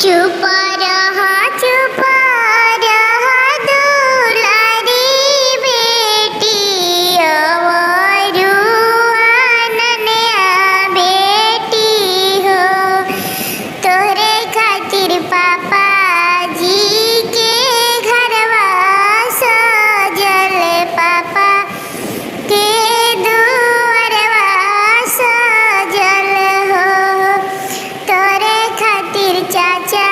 चुप रहा दुलारी बेटी अवरु अनन्या बेटी हो। तोरे खातिर पापा जी के घरवा सजल, पापा के दुअरवा सजल हो। तोरे खातिर चाचा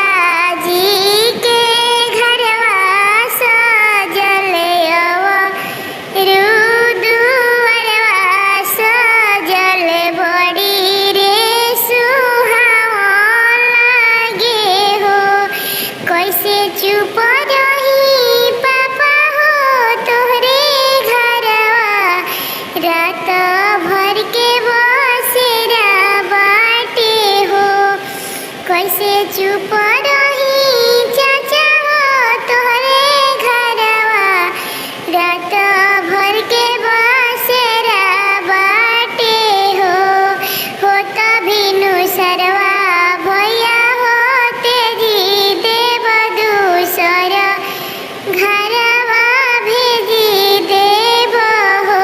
जी के घरवा सजल, अवरु दुअरवा सजल। बड़ी रे सुहावन लागे हो, कैसे चुप रही पापा हो तोहरे घरवा। रात भर के बसेरा बाटे हो, कैसे चुप रही चाचा हो तोहरे घरवा। रात भर के बसेरा बाटे हो तभी नु सरवा भैया हो तेजी देव दूसर घरवा भेजी देव हो।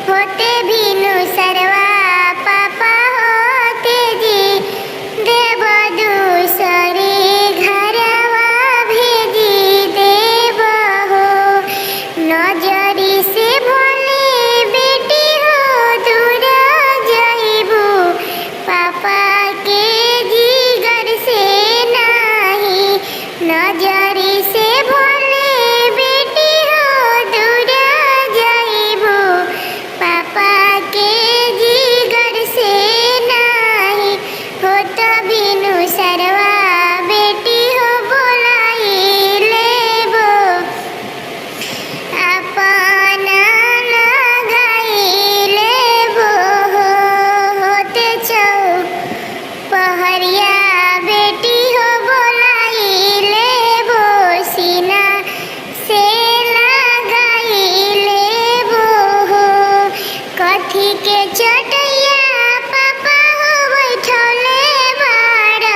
होते भीनु सरवा पापा हो तेजी देव दूसरे घरवा भेजी देव हो। नजरी से भोले बेटी हो दूर जइबू, पापा के जिगर से नाही। नजरी से भोले बेटी हो दूर जइबू, पापा के जिगर से नाही। हो तभी नु सरवा बेटी हो बोलाई लेबो, अपना लगाई लेबो। होते पहरिया बेटी हो बोलाई लेबो, सीना से लगाई लेबो हो। कथी के चटैया पापा हो बैठले बाड़,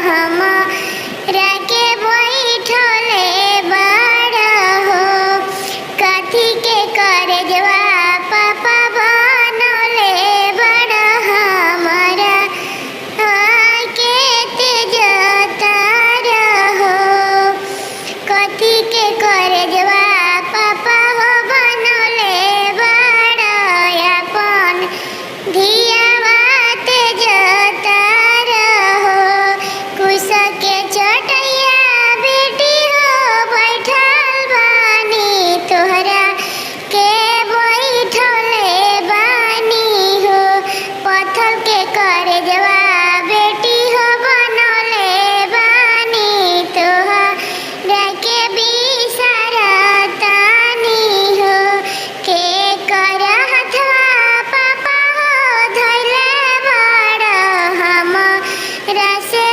हमरा के बैठले बाड़ हो। कथी के करजवा पापा बनले बाड़, हमरा के तेजतार हो। कथी के करजवा पापा हो बनले बाड़, अपन धियावा तेजतार हो। कुश के चटैया बेटी हो बैठल बानी, तोहरा के बैठले बानी हो। पत्थर के करजवा बेटी हो बनले बानी, तोहरा के बिसरतानी हो। के कर हथवा पापा हो धइले बाड़, हमरा से